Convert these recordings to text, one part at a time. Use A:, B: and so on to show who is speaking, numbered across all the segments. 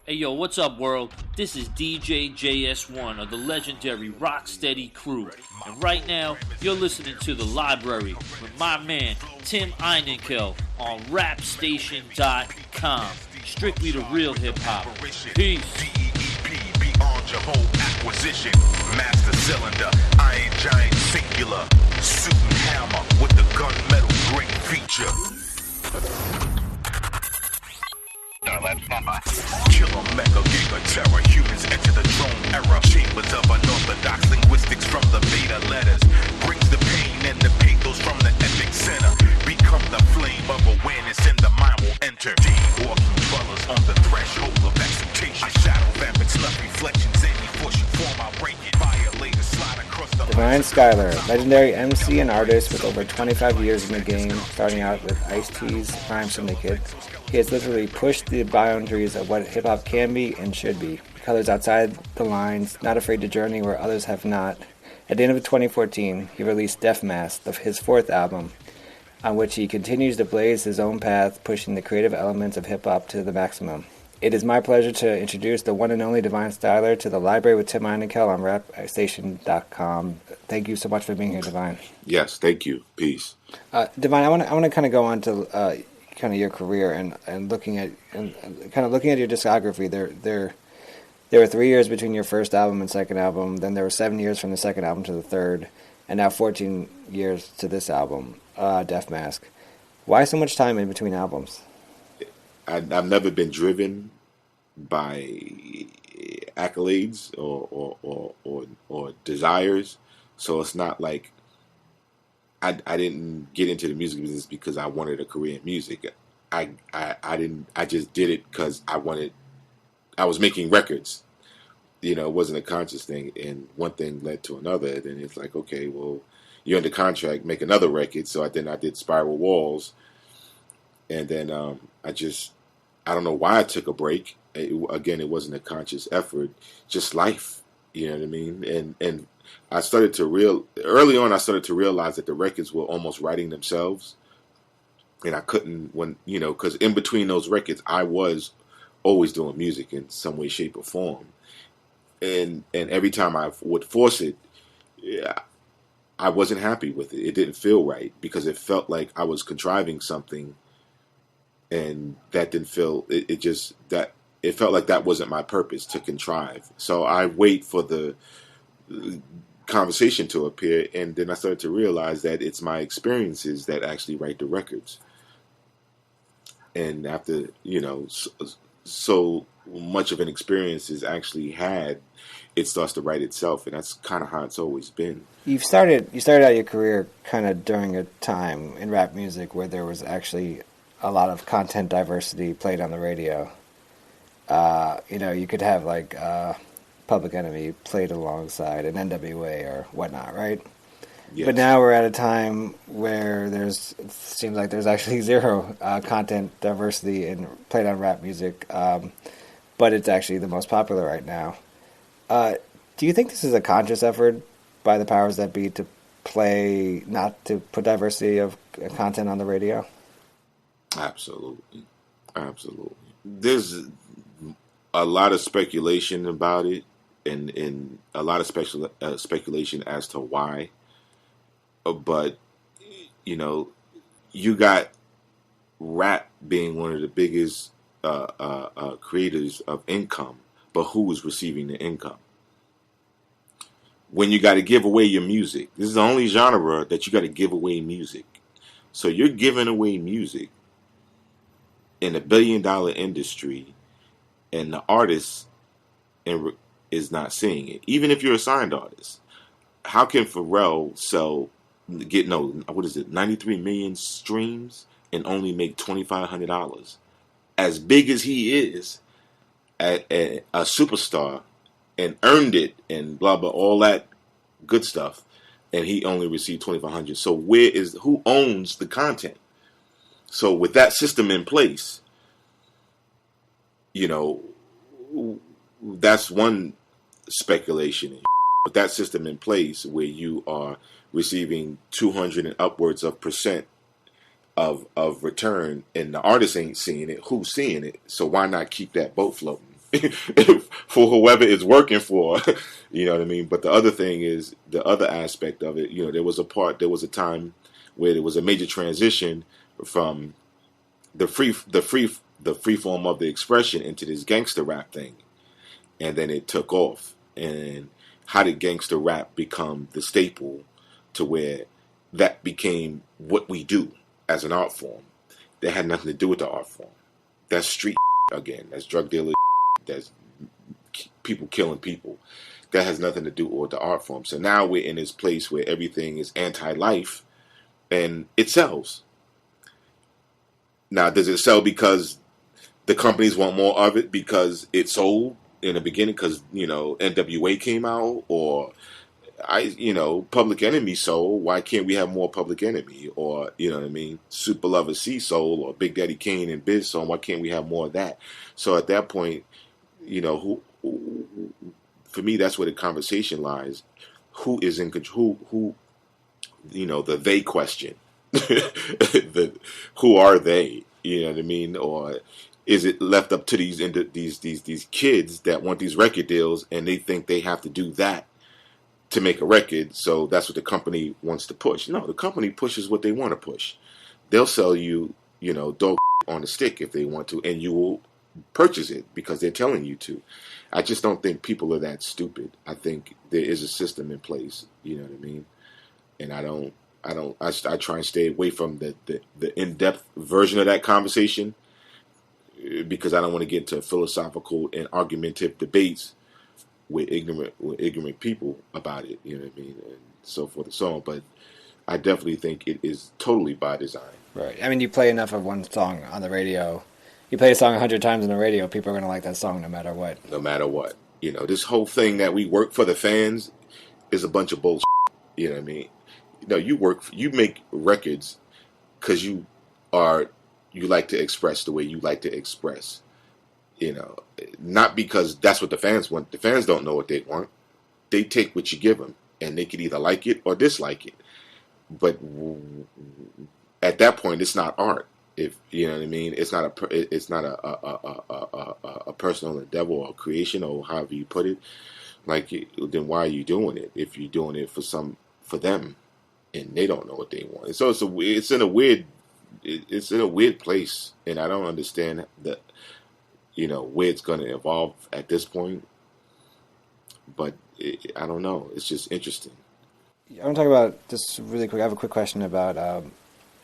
A: Hey yo, what's up world? This is DJ JS1 of the legendary Rocksteady crew. And right now, you're listening to The Library with my man, Tim Einenkel on rapstation.com. Strictly the real hip hop. Peace.
B: DEEP beyond your whole acquisition. Master cylinder, iron giant singular. Suit and hammer with the gunmetal great feature. Killer mega giga terror. Humans enter the drone era. Chambers of unorthodox linguistics from the beta letters. Brings the pain and the pathos from the epic center. Become the flame of awareness and the mind will enter. Deep walking dwellers on the threshold of exaltation. Shadow vapid snuff reflections. Any force you form, I'll break it. Violator slide across the
C: Divine Skylar, legendary MC and artist with over 25 years in the game, starting out with Ice-T's Rhyme Syndicate. He has literally pushed the boundaries of what hip-hop can be and should be. Colors outside the lines, not afraid to journey where others have not. At the end of 2014, he released Death Mask, his fourth album, on which he continues to blaze his own path, pushing the creative elements of hip-hop to the maximum. It is my pleasure to introduce the one and only Divine Styler to the Library with Tim Einenkel on rapstation.com. Thank you so much for being here, Divine.
D: Yes, thank you. Peace.
C: Divine, I want to kind of go on to kind of your career and looking at your discography. There were 3 years between your first album and second album. Then there were 7 years from the second album to the third, and now 14 years to this album, Death Mask. Why so much time in between albums?
D: I've never been driven by accolades or desires, so it's not like I didn't get into the music business because I wanted a career in music. I just did it because I was making records. You know, it wasn't a conscious thing, and one thing led to another. Then it's like, okay, well, you're under contract, make another record. So I did Spiral Walls, and then I don't know why I took a break. It wasn't a conscious effort, just life. You know what I mean? And I started to early on. I started to realize that the records were almost writing themselves, and I couldn't because in between those records, I was always doing music in some way, shape, or form, and every time I would force it, I wasn't happy with it. It didn't feel right because it felt like I was contriving something. And that didn't feel, it felt like that wasn't my purpose, to contrive. So I wait for the conversation to appear, and then I started to realize that it's my experiences that actually write the records. And after, so much of an experience is actually had, it starts to write itself, and that's kind of how it's always been.
C: You started out your career kind of during a time in rap music where there was actually a lot of content diversity played on the radio. You could have like Public Enemy played alongside an NWA or whatnot, right? Yes. But now we're at a time where it seems like there's actually zero content diversity played on rap music, but it's actually the most popular right now. Do you think this is a conscious effort by the powers that be not to put diversity of content on the radio?
D: Absolutely. There's a lot of speculation about it, and a lot of speculation as to why. But you got rap being one of the biggest creators of income, but who is receiving the income? When you got to give away your music, this is the only genre that you got to give away music. So you're giving away music in a $1 billion industry, and the artist is not seeing it. Even if you're a signed artist, how can Pharrell get 93 million streams and only make $2,500? As big as he is, a superstar, and earned it, and blah blah, all that good stuff, and he only received $2,500. So who owns the content? So with that system in place, that's one speculation. With that system in place, where you are receiving 200 and upwards of percent of return, and the artist ain't seeing it, who's seeing it? So why not keep that boat floating? for whoever it's working for. You know what I mean? But the other thing is the other aspect of it. There was a time where there was a major transition from the free form of the expression into this gangster rap thing, and then it took off. And how did gangster rap become the staple to where that became what we do as an art form? That had nothing to do with the art form. That's street again. That's drug dealers. That's people killing people. That has nothing to do with the art form. So now we're in this place where everything is anti-life, and it sells. Now, does it sell because the companies want more of it because it sold in the beginning because, NWA came out, or Public Enemy sold, why can't we have more Public Enemy? Or, what I mean, Super Lover C sold, or Big Daddy Kane and Biz sold, why can't we have more of that? So at that point, who for me, that's where the conversation lies. Who is in control? Who the they question. Who are they? You know what I mean? Or is it left up to these kids that want these record deals and they think they have to do that to make a record? So that's what the company wants to push. No, the company pushes what they want to push. They'll sell you, dog on a stick if they want to, and you will purchase it because they're telling you to. I just don't think people are that stupid. I think there is a system in place. You know what I mean? And I try and stay away from the in-depth version of that conversation because I don't want to get into philosophical and argumentative debates with ignorant people about it. You know what I mean? And so forth and so on. But I definitely think it is totally by design.
C: Right. I mean, you play enough of one song on the radio. You play a song 100 times on the radio, people are going to like that song no matter what.
D: No matter what. This whole thing that we work for the fans is a bunch of bullshit. You know what I mean? You make records because you like to express the way you like to express. Not because that's what the fans want. The fans don't know what they want. They take what you give them, and they can either like it or dislike it. But at that point, it's not art. If you know what I mean, it's not a personal endeavor or a creation or however you put it. Like, then why are you doing it? If you're doing it for them, and they don't know what they want. So it's in a weird place, and I don't understand that where it's going to evolve at this point. But I don't know. It's just interesting.
C: I want to talk about just really quick. I have a quick question about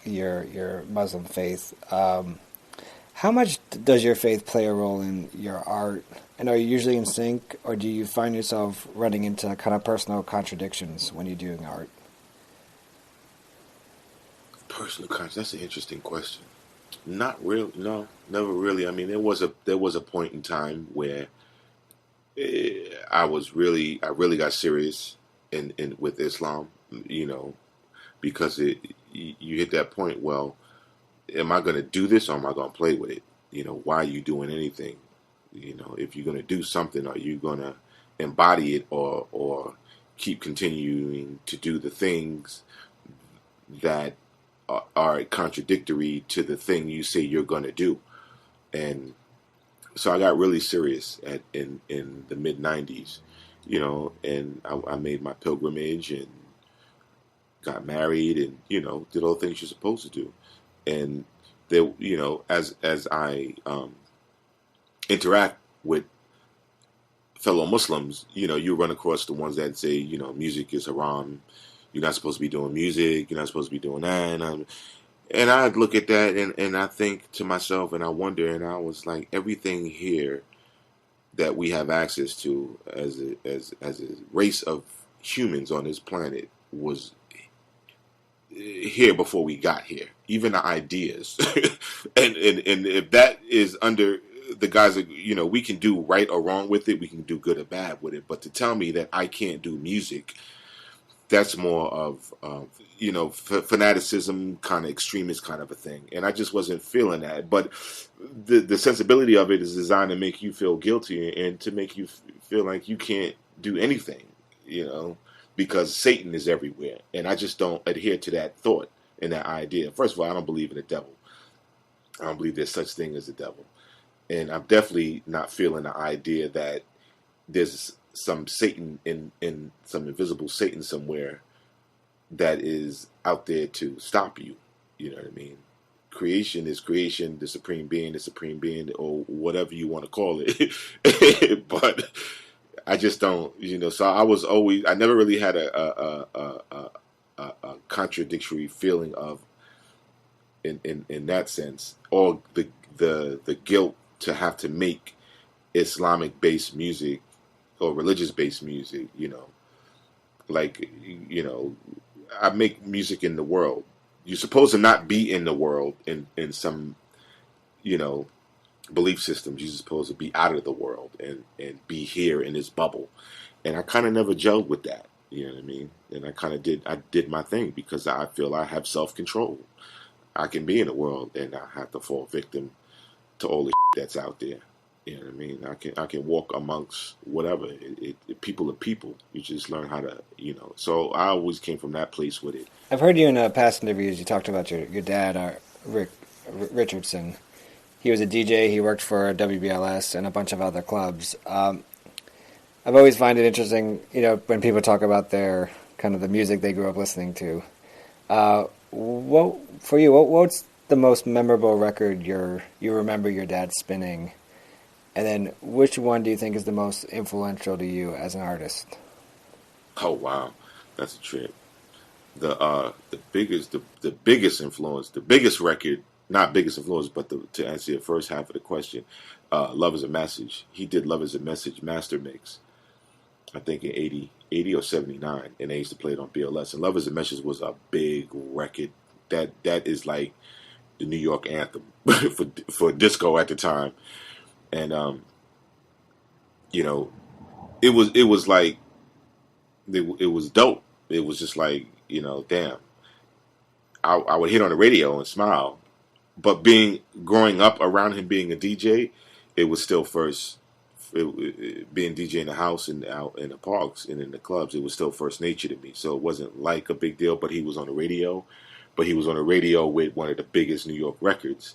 C: your Muslim faith. How much does your faith play a role in your art? And are you usually in sync, or do you find yourself running into kind of personal contradictions when you're doing art?
D: Personal contradictions. That's an interesting question. Not real. No, never really. I mean, there was a point in time where I really got serious in with Islam. Because you hit that point. Well, am I going to do this or am I going to play with it? Why are you doing anything? If you're going to do something, are you going to embody it or keep continuing to do the things that are contradictory to the thing you say you're going to do? And so I got really serious in the mid-90s, and I made my pilgrimage and got married and, did all the things you're supposed to do. And there, as I interact with fellow Muslims, you run across the ones that say, music is haram. You're not supposed to be doing music. You're not supposed to be doing that. And I look at that and I think to myself and I wonder, and I was like, everything here that we have access to as a race of humans on this planet was here before we got here. Even the ideas, and if that is under the guys that we can do right or wrong with it, we can do good or bad with it. But to tell me that I can't do music, that's more of fanaticism, kind of extremist kind of a thing, and I just wasn't feeling that. But the sensibility of it is designed to make you feel guilty and to make you feel like you can't do anything, because Satan is everywhere, and I just don't adhere to that thought and that idea. First of all, I don't believe in the devil. I don't believe there's such thing as a devil. and I'm definitely not feeling the idea that there's some Satan in some invisible Satan somewhere that is out there to stop you. You know what I mean? Creation is creation, the supreme being, or whatever you want to call it. But I just don't, So I never really had a contradictory feeling of, in that sense, or the guilt to have to make Islamic based music or religious based music. Like, I make music in the world. You're supposed to not be in the world in some, belief systems. You're supposed to be out of the world and be here in this bubble. And I kind of never gelled with that. You know what I mean? And I did my thing because I feel I have self-control. I can be in the world and not have to fall victim to all the that's out there. You know what I mean? I can walk amongst whatever. People are people. You just learn how to, So I always came from that place with it.
C: I've heard you in past interviews. You talked about your dad, Rick Richardson. He was a DJ. He worked for WBLS and a bunch of other clubs. I've always find it interesting, when people talk about their kind of the music they grew up listening to. What's the most memorable record you remember your dad spinning? And then which one do you think is the most influential to you as an artist?
D: Oh wow, that's a trip. The biggest influence, the biggest record, not biggest influence, but to answer the first half of the question, Love Is a Message. He did Love Is a Message master mix, I think in 80 or 79, and they used to play it on BLS. And Love Is a Message was a big record. That is like the New York anthem for disco at the time. And it was like it was dope. It was just like, damn. I would hit on the radio and smile, but growing up around him being a DJ, it was still first. Being DJ in the house and out in the parks and in the clubs, it was still first nature to me. So it wasn't like a big deal. But he was on the radio, with one of the biggest New York records.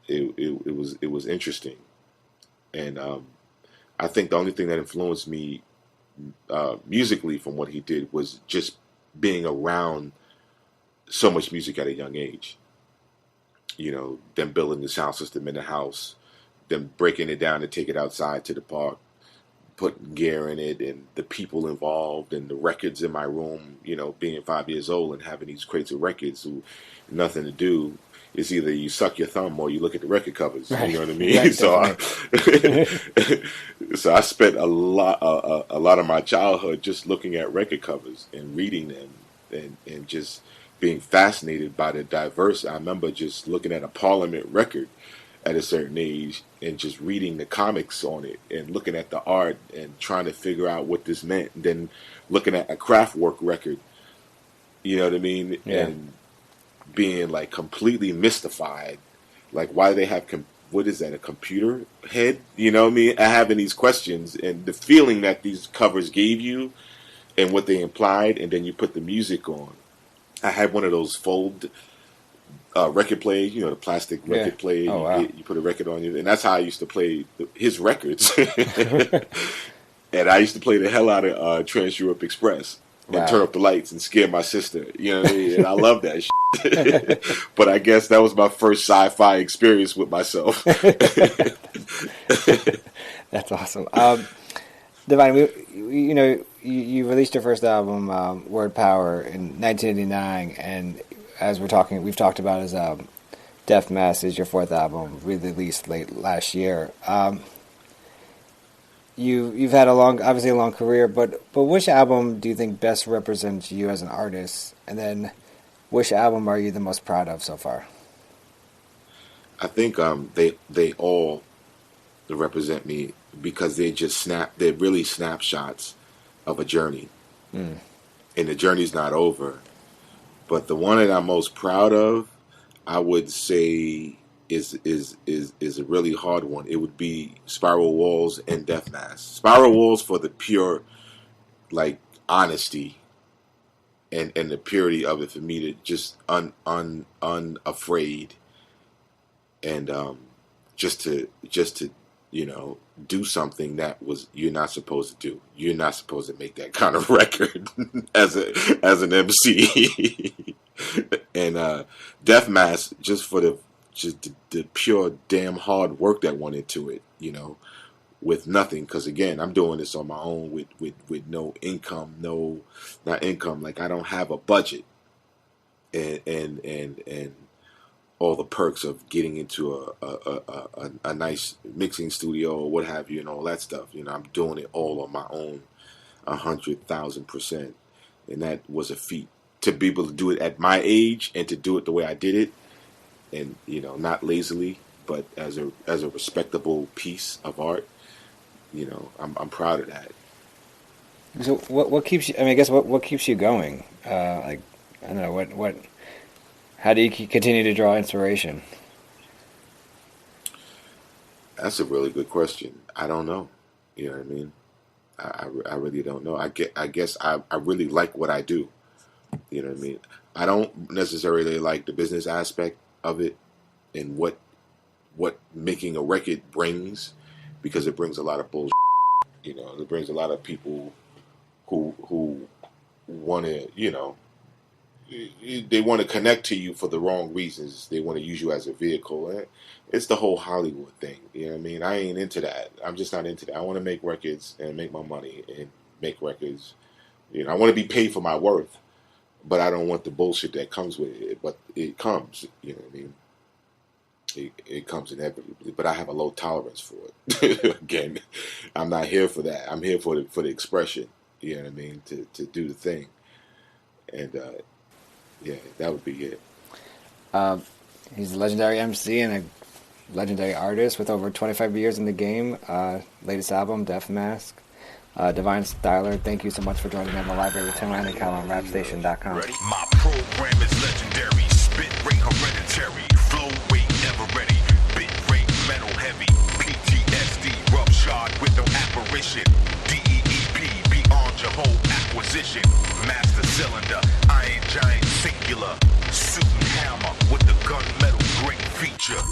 D: It was interesting. And I think the only thing that influenced me musically from what he did was just being around so much music at a young age. Them building the sound system in the house, them breaking it down to take it outside to the park, putting gear in it, and the people involved, and the records in my room, being 5 years old and having these crates of records who nothing to do. It's either you suck your thumb or you look at the record covers. Right. You know what I mean? Right, so I spent a lot of my childhood just looking at record covers and reading them and just being fascinated by the diverse. I remember just looking at a Parliament record at a certain age and just reading the comics on it and looking at the art and trying to figure out what this meant. And then looking at a Kraftwerk record, you know what I mean?
C: Yeah.
D: And being like completely mystified, like why do they have what is that, a computer head? You know what I mean? Having these questions and the feeling that these covers gave you and what they implied, and then you put the music on. I had one of those fold record players, the plastic record player.
C: Oh, wow.
D: You put a record on you, and that's how I used to play his records. And I used to play the hell out of Trans Europe Express. And
C: Wow.
D: turn up the lights and scare my sister. You know what I mean? And I love that shit. But I guess that was my first sci-fi experience with myself.
C: That's awesome. Divine, you released your first album, Word Power, in 1989, and as we've talked about as Death Mass is your fourth album, released late last year. You've had obviously a long career, but which album do you think best represents you as an artist? And then, which album are you the most proud of so far?
D: I think they all represent me because they're really snapshots of a journey, and the journey's not over. But the one that I'm most proud of, I would say, is a really hard one. It would be Spiral Walls and Death Mass. Spiral Walls for the pure, like, honesty and the purity of it for me to just unafraid and just to do something that you're not supposed to do. You're not supposed to make that kind of record as an MC. And Death Mask, just for the pure damn hard work that went into it, with nothing. Because again, I'm doing this on my own with no income, not income. Like, I don't have a budget, and all the perks of getting into a nice mixing studio or what have you, and all that stuff. I'm doing it all on my own, 100,000%, and that was a feat to be able to do it at my age and to do it the way I did it, and not lazily, but as a respectable piece of art. I'm proud of that.
C: So what keeps you? I mean, I guess what keeps you going? Like, I don't know what. How do you continue to draw inspiration?
D: That's a really good question. I don't know. You know what I mean? I really don't know. I guess I really like what I do. You know what I mean? I don't necessarily like the business aspect of it and what making a record brings, because it brings a lot of bullshit. It brings a lot of people who want to, they want to connect to you for the wrong reasons. They want to use you as a vehicle. It's the whole Hollywood thing. You know what I mean? I ain't into that. I'm just not into that. I want to make records and make my money and make records. I want to be paid for my worth, but I don't want the bullshit that comes with it. But it comes. You know what I mean? It comes inevitably. But I have a low tolerance for it. Again, I'm not here for that. I'm here for the expression. You know what I mean? To do the thing. And yeah, that would be it.
C: He's a legendary MC and a legendary artist with over 25 years in the game. Latest album, Death Mask. Divine Styler, thank you so much for joining me on the library with Tim Heineken on rapstation.com.
B: Ready? My program is legendary. Spit rate hereditary. Flow weight never ready. Bit rate metal heavy. PTSD roughshod with no apparition. DEEP beyond your whole acquisition. Master cylinder. Iron giant singular. Suit and hammer with the gunmetal great feature.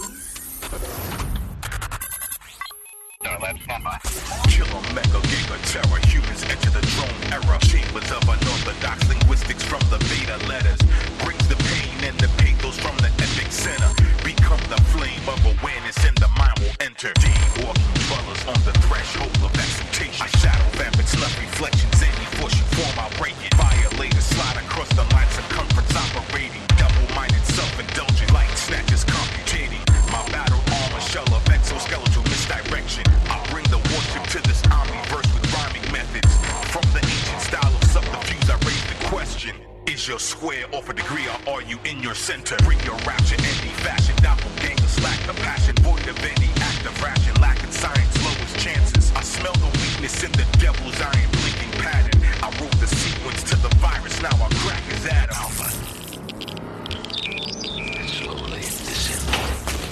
B: Killer mega giga terror. Humans enter the drone era. Chambers of unorthodox linguistics from the beta letters. Brings the pain and the pathos from the epic center. Become the flame of awareness and the mind will enter. Deep walking dwellers on the threshold of exaltation. I shadow vapid snuff reflections any force you form I break it. Violators slide across the line circumference operating. Double-minded self-indulgent light snatches computating. My battle armor shell of exoskeletal misdirection. I bring the warship to this omniverse with rhyming methods. From the ancient style of subterfuge I raise the question. Is your square off a degree or are you in your center? Bring your rapture, any fashion, doppelganger, slack the passion, void of any act of ration, lacking science, lowest chances. I smell the weakness in the devil's iron blinking pattern. I wrote the sequence to the virus, now I crack his atom. Slowly descend.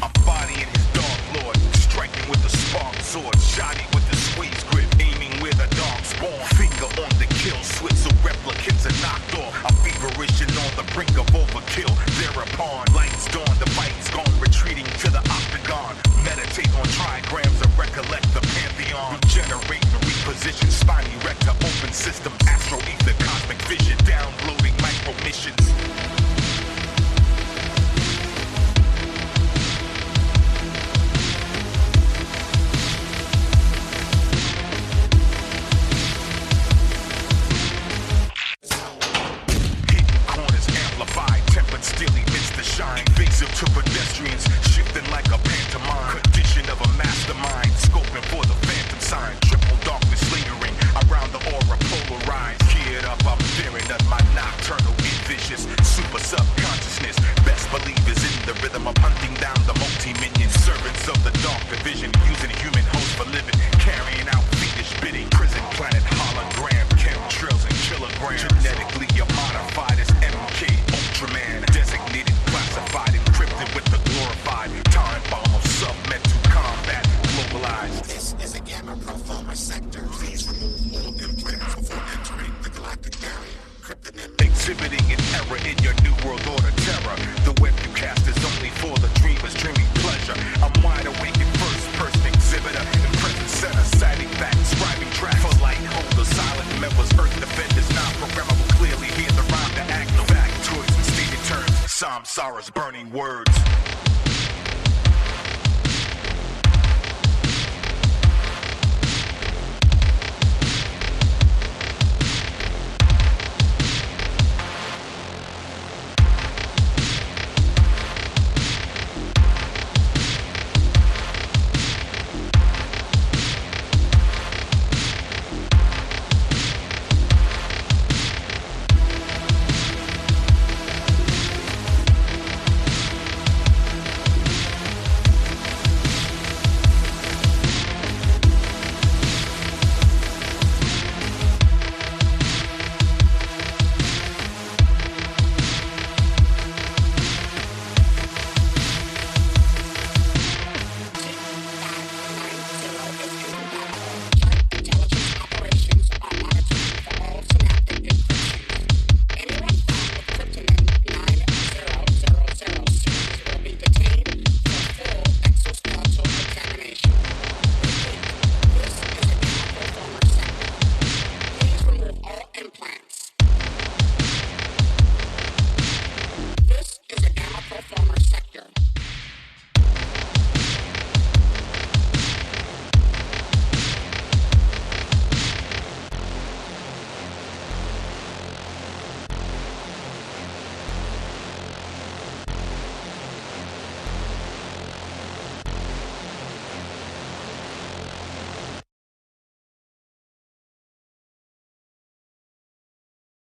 B: I'm bodying his dark lord, striking with the spark sword, shoddy with the squeeze grip, aiming where the dogs born. Finger on the kill switch so replicants are knocked off. I'm feverish and on the brink of overkill. Thereupon, lights dawn, the fight's gone, retreating to the octagon. Meditate on trigrams and recollect the pantheon. Regenerate and reposition, spine erect to open system. Astro ether, cosmic vision, downloading micro missions. Still emits the shine, invasive to pedestrians, shifting like a pantomime. Condition of a mastermind, scoping for the phantom sign. Triple darkness lingering around the aura, polarized. Geared up, I'm fearing of my nocturnal envisions. Super subconsciousness, best believers in the rhythm of hunting down the multi-minions. Servants of the dark division, using human host for living, carrying out fiendish bidding. Prison planet hologram, chemtrails and kilograms. Genetically modified as MK Ultraman. Designated, classified, encrypted with the glorified time bomb of sub-mental combat, globalized.
E: This is a gamma proformer sector. Please remove all implants before entering the galactic barrier.
B: Exhibiting an error in your new world order terror. The web you cast is only for the dreamers dreaming pleasure. I'm wide awake and Sarah's burning words.